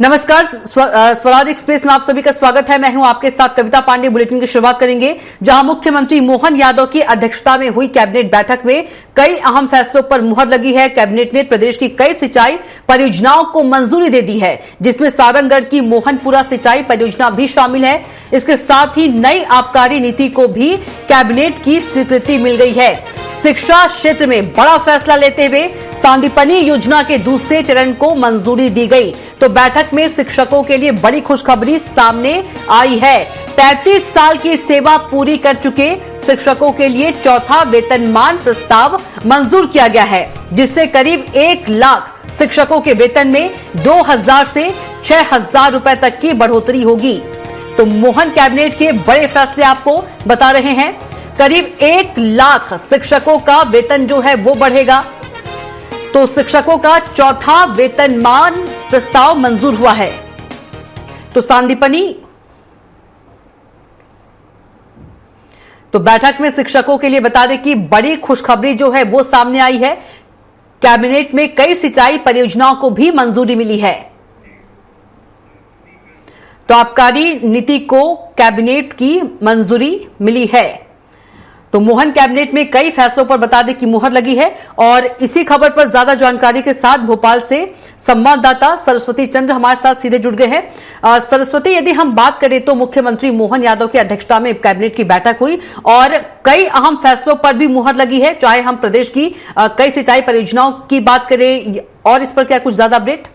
नमस्कार, स्वराज एक्सप्रेस में आप सभी का स्वागत है। मैं हूं आपके साथ कविता पांडे। बुलेटिन की शुरुआत करेंगे जहां मुख्यमंत्री मोहन यादव की अध्यक्षता में हुई कैबिनेट बैठक में कई अहम फैसलों पर मुहर लगी है। कैबिनेट ने प्रदेश की कई सिंचाई परियोजनाओं को मंजूरी दे दी है, जिसमें सारंगगढ़ की मोहनपुरा सिंचाई परियोजना भी शामिल है। इसके साथ ही नई आबकारी नीति को भी कैबिनेट की स्वीकृति मिल गई है। शिक्षा क्षेत्र में बड़ा फैसला लेते हुए सांदीपनी योजना के दूसरे चरण को मंजूरी दी गई। तो बैठक में शिक्षकों के लिए बड़ी खुशखबरी सामने आई है। 35 साल की सेवा पूरी कर चुके शिक्षकों के लिए चौथा वेतनमान प्रस्ताव मंजूर किया गया है, जिससे करीब 1 लाख शिक्षकों के वेतन में 2000 से 6000 रुपए तक की बढ़ोतरी होगी। तो मोहन कैबिनेट के बड़े फैसले आपको बता रहे हैं। करीब 1 लाख शिक्षकों का वेतन जो है वो बढ़ेगा। तो शिक्षकों का चौथा वेतनमान प्रस्ताव मंजूर हुआ है। तो सांदीपनी तो बैठक में शिक्षकों के लिए बता दें कि बड़ी खुशखबरी जो है वो सामने आई है। कैबिनेट में कई सिंचाई परियोजनाओं को भी मंजूरी मिली है। तो आबकारी नीति को कैबिनेट की मंजूरी मिली है। तो मोहन कैबिनेट में कई फैसलों पर बता दें कि मुहर लगी है। और इसी खबर पर ज्यादा जानकारी के साथ भोपाल से संवाददाता सरस्वती चंद्र हमारे साथ सीधे जुड़ गए हैं। सरस्वती, यदि हम बात करें तो मुख्यमंत्री मोहन यादव की अध्यक्षता में कैबिनेट की बैठक हुई और कई अहम फैसलों पर भी मुहर लगी है, चाहे हम प्रदेश की कई सिंचाई परियोजनाओं की बात करें, और इस पर क्या कुछ ज्यादा अपडेट?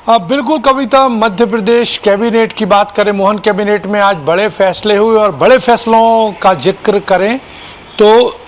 बिल्कुल कविता, मध्य प्रदेश कैबिनेट की बात करें, मोहन कैबिनेट में आज बड़े फैसले हुए और बड़े फैसलों का जिक्र करें तो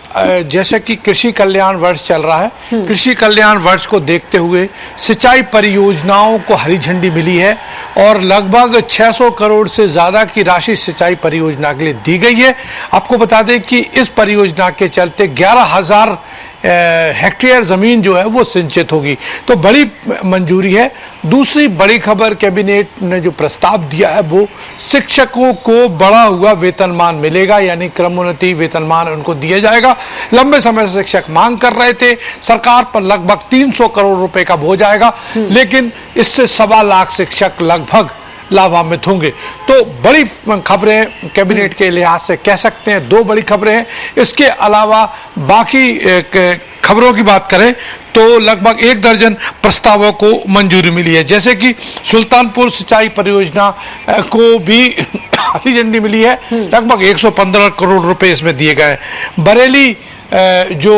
जैसे कि कृषि कल्याण वर्ष चल रहा है, कृषि कल्याण वर्ष को देखते हुए सिंचाई परियोजनाओं को हरी झंडी मिली है और लगभग 600 करोड़ से ज्यादा की राशि सिंचाई परियोजना के लिए दी गई है। आपको बता दें कि इस परियोजना के चलते 11,000 हेक्टेयर जमीन जो है वो सिंचित होगी। तो बड़ी मंजूरी है। दूसरी बड़ी खबर, कैबिनेट ने जो प्रस्ताव दिया है वो शिक्षकों को बढ़ा हुआ वेतनमान मिलेगा, यानी क्रमोन्नति वेतनमान उनको दिया जाएगा। लंबे समय से शिक्षक मांग कर रहे थे, सरकार पर लगभग 300 करोड़ रुपए का बोझ आएगा, लेकिन इससे 1.25 लाख शिक्षक लगभग लाभान्वित होंगे। तो बड़ी खबरें कैबिनेट के लिहाज से कह सकते हैं, 2 बड़ी खबरें हैं। इसके अलावा बाकी खबरों की बात करें तो लगभग 1 दर्जन प्रस्तावों को मंजूरी मिली है, जैसे कि सुल्तानपुर सिंचाई परियोजना को भी हरी झंडी मिली है। लगभग 115 करोड़ रुपए इसमें दिए गए। बरेली जो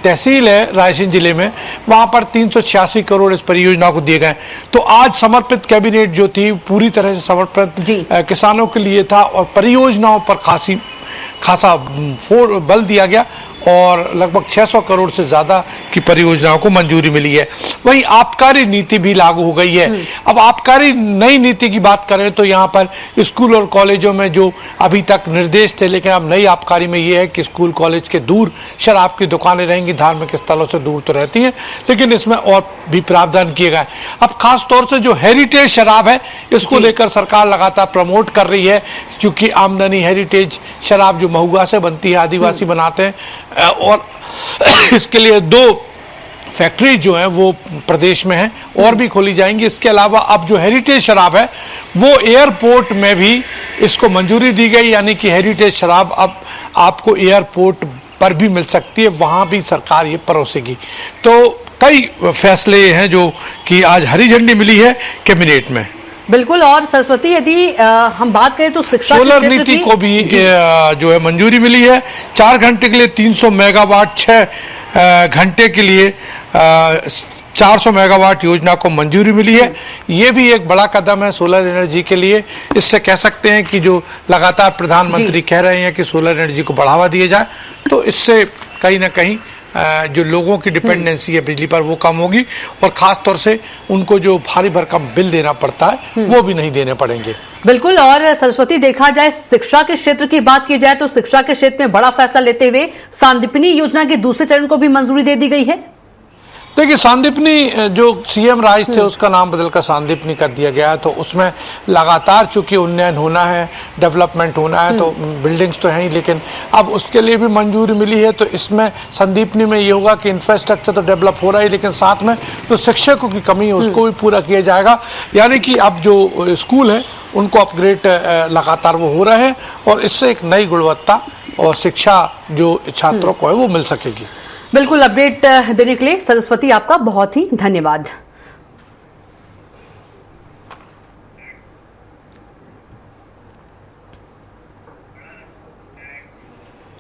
तहसील है रायसेन जिले में, वहां पर 386 करोड़ इस परियोजना को दिए गए। तो आज समर्पित कैबिनेट जो थी पूरी तरह से समर्पित किसानों के लिए था और परियोजनाओं पर खासा बल दिया गया और लगभग 600 करोड़ से ज्यादा की परियोजनाओं को मंजूरी मिली है। वहीं आबकारी नीति भी लागू हो गई है। अब आबकारी नई नीति की बात करें तो यहाँ पर स्कूल और कॉलेजों में जो अभी तक निर्देश थे, लेकिन अब नई आबकारी में ये है कि स्कूल कॉलेज के दूर शराब की दुकानें रहेंगी, धार्मिक स्थलों से दूर तो रहती हैं, लेकिन इसमें और भी प्रावधान किए गए। अब खास तौर से जो हेरिटेज शराब है इसको लेकर सरकार लगातार प्रमोट कर रही है, क्योंकि आमदनी हेरिटेज शराब जो महुआ से बनती है, आदिवासी बनाते हैं, और इसके लिए 2 फैक्ट्री जो है वो प्रदेश में है और भी खोली जाएंगी। इसके अलावा अब जो हेरिटेज शराब है वो एयरपोर्ट में भी इसको मंजूरी दी गई, यानी कि हेरिटेज शराब अब आपको एयरपोर्ट पर भी मिल सकती है, वहां भी सरकार ये परोसेगी। तो कई फैसले हैं जो कि आज हरी झंडी मिली है कैबिनेट में। बिल्कुल। और सरस्वती, यदि हम बात करें तो शिक्षा सोलर नीति को भी जो है मंजूरी मिली है। 4 घंटे के लिए 300 मेगावाट, 6 घंटे के लिए 400 मेगावाट योजना को मंजूरी मिली है। ये भी एक बड़ा कदम है सोलर एनर्जी के लिए। इससे कह सकते हैं कि जो लगातार प्रधानमंत्री कह रहे हैं कि सोलर एनर्जी को बढ़ावा दिया जाए, तो इससे कहीं ना कहीं जो लोगों की डिपेंडेंसी है बिजली पर वो कम होगी और खास तौर से उनको जो भारी भरकम बिल देना पड़ता है वो भी नहीं देने पड़ेंगे। बिल्कुल। और सरस्वती, देखा जाए शिक्षा के क्षेत्र की बात की जाए तो शिक्षा के क्षेत्र में बड़ा फैसला लेते हुए सांदीपनी योजना के दूसरे चरण को भी मंजूरी दे दी गई है। देखिए, सांदीपनी जो सीएम राज थे उसका नाम बदलकर सांदीपनी कर दिया गया है, तो उसमें लगातार चूंकि उन्नयन होना है, डेवलपमेंट होना है, तो बिल्डिंग्स तो हैं ही, लेकिन अब उसके लिए भी मंजूरी मिली है। तो इसमें संदीपनी में ये होगा कि इंफ्रास्ट्रक्चर तो डेवलप हो रहा है, लेकिन साथ में जो शिक्षकों की कमी है उसको भी पूरा किया जाएगा। यानी कि अब जो स्कूल है उनको अपग्रेड लगातार वो हो रहे हैं, और इससे एक नई गुणवत्ता और शिक्षा जो छात्रों को है वो मिल सकेगी। बिल्कुल, अपडेट देने के लिए सरस्वती आपका बहुत ही धन्यवाद।